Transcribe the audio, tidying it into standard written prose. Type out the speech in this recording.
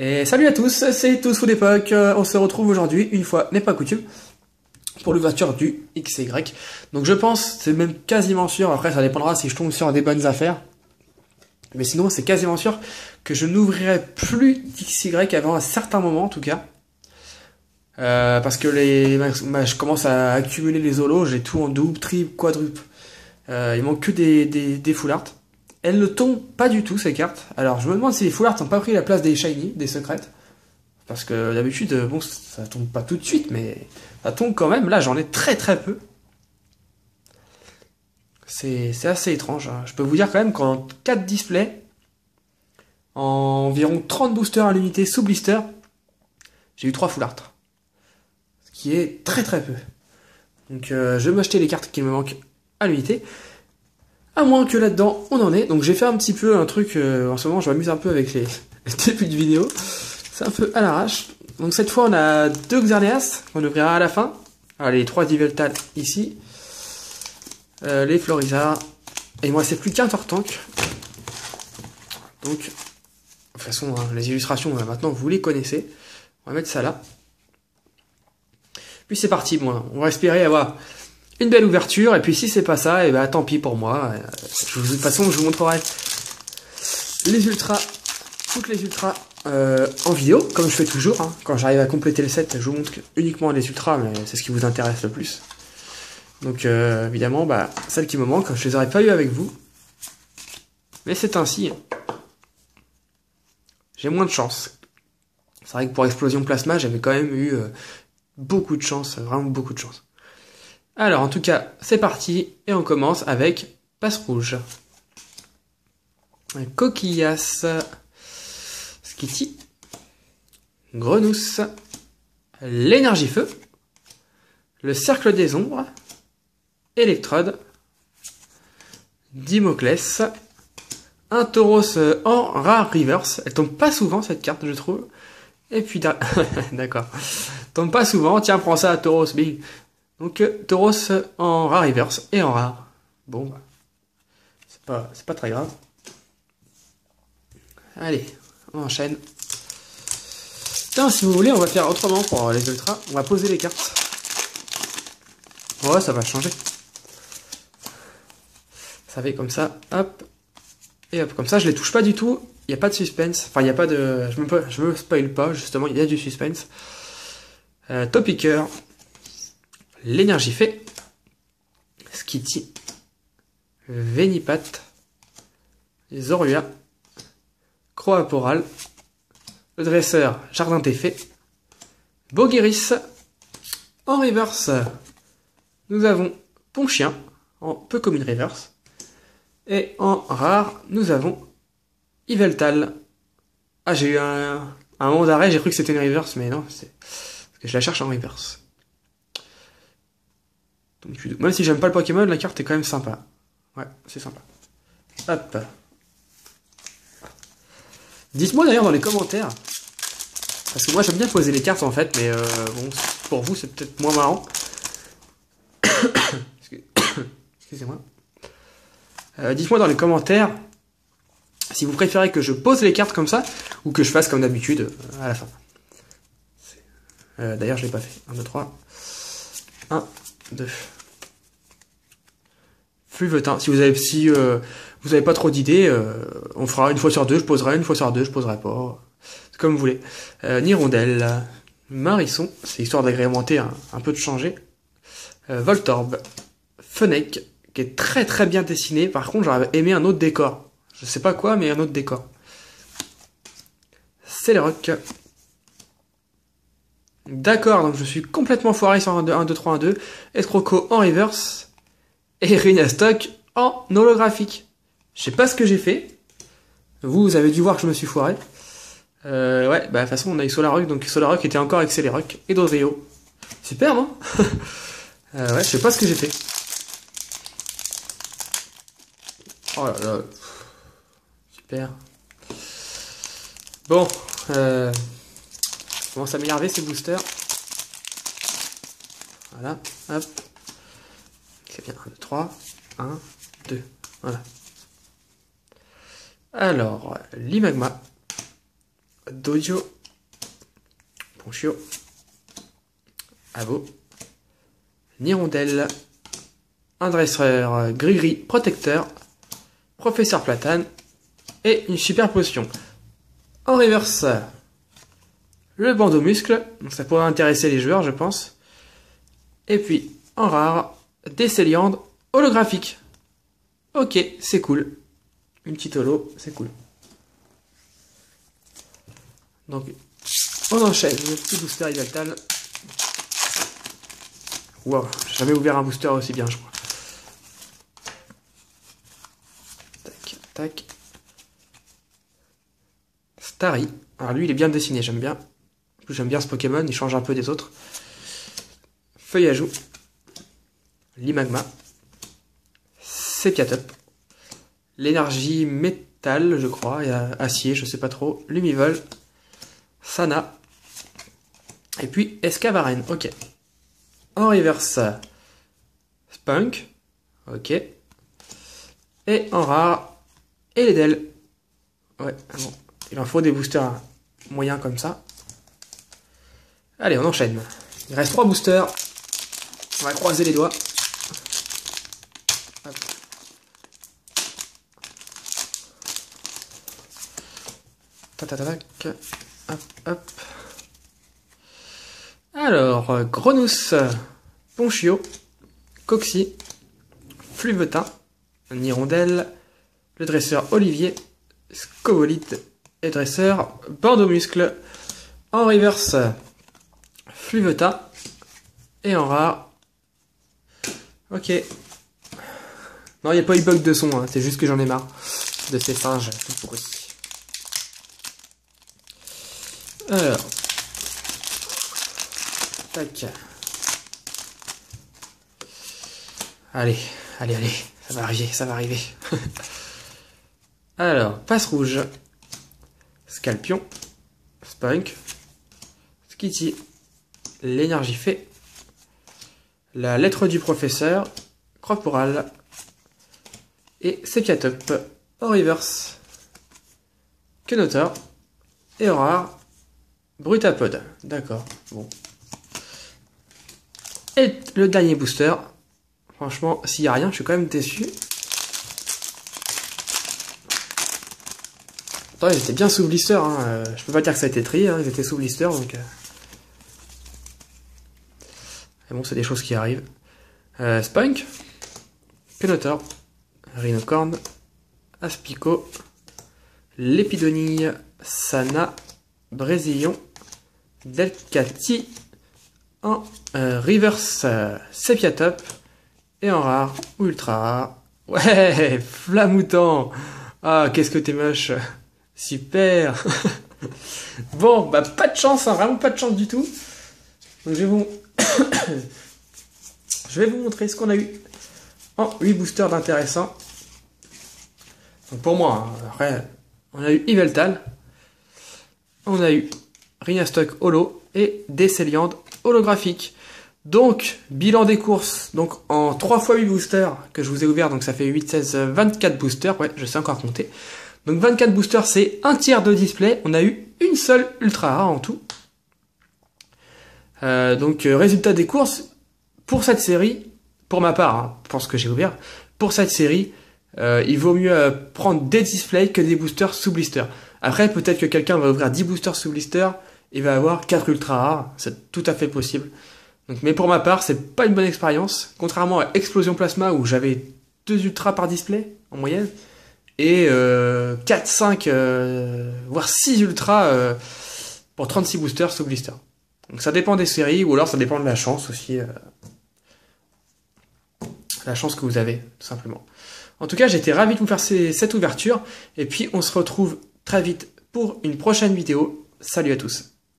Et salut à tous, c'est Tous Fous d'époque. On se retrouve aujourd'hui, une fois n'est pas coutume, pour l'ouverture du XY. Donc je pense, c'est même quasiment sûr, après ça dépendra si je tombe sur des bonnes affaires. Mais sinon c'est quasiment sûr que je n'ouvrirai plus d'XY avant un certain moment en tout cas. Parce que je commence à accumuler les holos, j'ai tout en double, triple, quadruple. Il manque que des full art. Elles ne tombent pas du tout ces cartes. Alors je me demande si les full art n'ont pas pris la place des shiny, des secrètes. Parce que d'habitude, bon, ça tombe pas tout de suite, mais ça tombe quand même. Là j'en ai très peu. C'est assez étrange. Hein. Je peux vous dire quand même qu'en 4 displays, en environ 30 boosters à l'unité sous blister, j'ai eu 3 full art. Ce qui est très peu. Donc je vais m'acheter les cartes qui me manquent à l'unité. À moins que là-dedans, on en ait. Donc j'ai fait un petit peu un truc, en ce moment je m'amuse un peu avec les débuts de vidéo. C'est un peu à l'arrache. Donc cette fois on a 2 Xerneas, qu'on ouvrira à la fin. Alors, les 3 Yveltal ici. Les Florizards. Et il me restait plus qu'un Tortank. Donc, de toute façon, hein, les illustrations, maintenant vous les connaissez. On va mettre ça là. Puis c'est parti, bon, on va espérer avoir une belle ouverture, et puis si c'est pas ça, et bah tant pis pour moi. De toute façon, je vous montrerai les ultras, toutes les ultras en vidéo, comme je fais toujours. Hein. Quand j'arrive à compléter le set, je vous montre uniquement les ultras, mais c'est ce qui vous intéresse le plus. Donc évidemment, bah, celles qui me manquent, je les aurais pas eu avec vous. Mais c'est ainsi. J'ai moins de chance. C'est vrai que pour Explosion Plasma, j'avais quand même eu beaucoup de chance, vraiment beaucoup de chance. Alors, en tout cas, c'est parti, et on commence avec Passe Rouge. Coquillas, Skitty, Grenousse, l'Énergie Feu, le Cercle des Ombres, Electrode, Dimoclès, un Tauros en rare reverse. Elle tombe pas souvent cette carte, je trouve. Et puis, d'accord. Tombe pas souvent, tiens, prends ça à Tauros, big. Donc, Tauros en rare reverse et en rare. Bon, bah, c'est pas très grave. Allez, on enchaîne. Tiens, si vous voulez, on va faire autrement pour les ultras. On va poser les cartes. Ouais, ça va changer. Ça fait comme ça, hop. Et hop, comme ça, je les touche pas du tout. Il n'y a pas de suspense. Enfin, il n'y a pas de... Je me spoil pas, justement, il y a du suspense. Topicker. L'énergie fait. Skitty. Venipat. Zorua. Croaporal. Le dresseur, Jardin des Fées. Bogiris. En reverse, nous avons Ponchien. En peu commune reverse. Et en rare, nous avons Yveltal. Ah, j'ai eu un moment d'arrêt, j'ai cru que c'était une reverse, mais non, c'est parce que je la cherche en reverse. Donc, même si j'aime pas le Pokémon, la carte est quand même sympa. Ouais, c'est sympa. Hop. Dites-moi d'ailleurs dans les commentaires, parce que moi j'aime bien poser les cartes en fait, mais bon, pour vous c'est peut-être moins marrant. Excusez-moi. Dites-moi dans les commentaires si vous préférez que je pose les cartes comme ça, ou que je fasse comme d'habitude à la fin. D'ailleurs je l'ai pas fait. 1, 2, 3. 1, 2. Fluvetin. Si vous avez pas trop d'idées, on fera une fois sur deux, je poserai, une fois sur deux, je poserai pas. C'est comme vous voulez. Nirondelle. Marisson, c'est histoire d'agrémenter, un peu de changer. Voltorb. Fennec, qui est très bien dessiné. Par contre, j'aurais aimé un autre décor. Je sais pas quoi, mais un autre décor. Celeroc. D'accord, donc je suis complètement foiré sur 1, 2, 1, 2, 3, 1, 2. Escroco en reverse. Et Rhinastock en holographique. Je sais pas ce que j'ai fait. Vous avez dû voir que je me suis foiré. Ouais, bah de toute façon on a eu Solaroc, donc Solaroc était encore avec Celeroc et Doveo. Super, non? Ouais, je sais pas ce que j'ai fait. Oh là là. Super. Bon, commence à m'énerver ces boosters. Voilà, hop. C'est bien, 1, 2, 3, 1, 2, voilà. Alors, l'Imagma, Dodio, Ponchio, Avo, Nirondelle, un dresseur gris-gris protecteur, Professeur Platane et une super potion. En reverse, le bandeau muscle, donc ça pourrait intéresser les joueurs, je pense. Et puis, en rare, des Céliandres holographiques. Ok, c'est cool. Une petite holo, c'est cool. Donc, on enchaîne le petit booster Yveltal. Wow, j'ai jamais ouvert un booster aussi bien, je crois. Tac, tac. Starry. Alors lui, il est bien dessiné, j'aime bien. En plus, j'aime bien ce Pokémon, il change un peu des autres. Feuillajou. Limagma. Sepiatup. L'énergie métal, je crois, et acier, je sais pas trop. Lumivol. Sana. Et puis Escavaren, ok. En reverse, Spunk, ok. Et en rare, Eledel. Ouais, bon, il en faut des boosters moyens comme ça. Allez, on enchaîne. Il reste 3 boosters. On va croiser les doigts. Hop. Tatatac. Hop, hop. Alors, Grenousse, Ponchio, Coxy, Fluvetin, Nirondelle, le dresseur Olivier, Scovolite et dresseur Bandeau Muscle. En reverse, Fluvetin et en rare. Ok. Non, il n'y a pas eu bug de son, hein, c'est juste que j'en ai marre de ces singes tout pourris. Alors. Tac. Allez, allez, allez. Ça va arriver, ça va arriver. Alors, passe rouge. Scalpion. Spunk. Skitty. L'énergie fée. La lettre du professeur. Corporal. Et Sepiatup. En reverse. Kenotor. Et en rare. Brutapod. D'accord. Bon. Et le dernier booster. Franchement, s'il n'y a rien, je suis quand même déçu. Attends, ils étaient bien sous blister. Hein. Je peux pas dire que ça a été trié. Hein. Ils étaient sous blister. Donc... Et bon, c'est des choses qui arrivent. Spunk. Kenotor. Rhinocorn. Aspico. Lépidonille. Sana. Brésillon. Delcati. En reverse, Sepiatup. Et en rare ou ultra rare. Ouais, Flamoutant. Ah, qu'est-ce que t'es moche. Super. Bon, bah pas de chance, hein, vraiment pas de chance du tout. Donc je vais vous montrer ce qu'on a eu en 8 boosters d'intéressants. Donc pour moi, hein, après, on a eu Yveltal. On a eu Rhinastock Holo et des Céliandres holographiques. Donc, bilan des courses, donc en 3 x 8 boosters que je vous ai ouvert, donc ça fait 8, 16, 24 boosters, ouais, je sais encore compter. Donc 24 boosters, c'est un tiers de display, on a eu une seule ultra rare en tout. Résultat des courses, pour cette série, pour ma part, hein, pour ce que j'ai ouvert, pour cette série, il vaut mieux prendre des displays que des boosters sous blister. Après, peut-être que quelqu'un va ouvrir 10 boosters sous blister, il va avoir 4 ultra rares, c'est tout à fait possible. Donc, mais pour ma part, c'est pas une bonne expérience, contrairement à Explosion Plasma où j'avais 2 ultras par display en moyenne, et 4, 5, voire 6 ultras pour 36 boosters sous blister. Donc ça dépend des séries, ou alors ça dépend de la chance aussi. La chance que vous avez, tout simplement. En tout cas, j'étais ravi de vous faire cette ouverture, et puis on se retrouve très vite pour une prochaine vidéo. Salut à tous.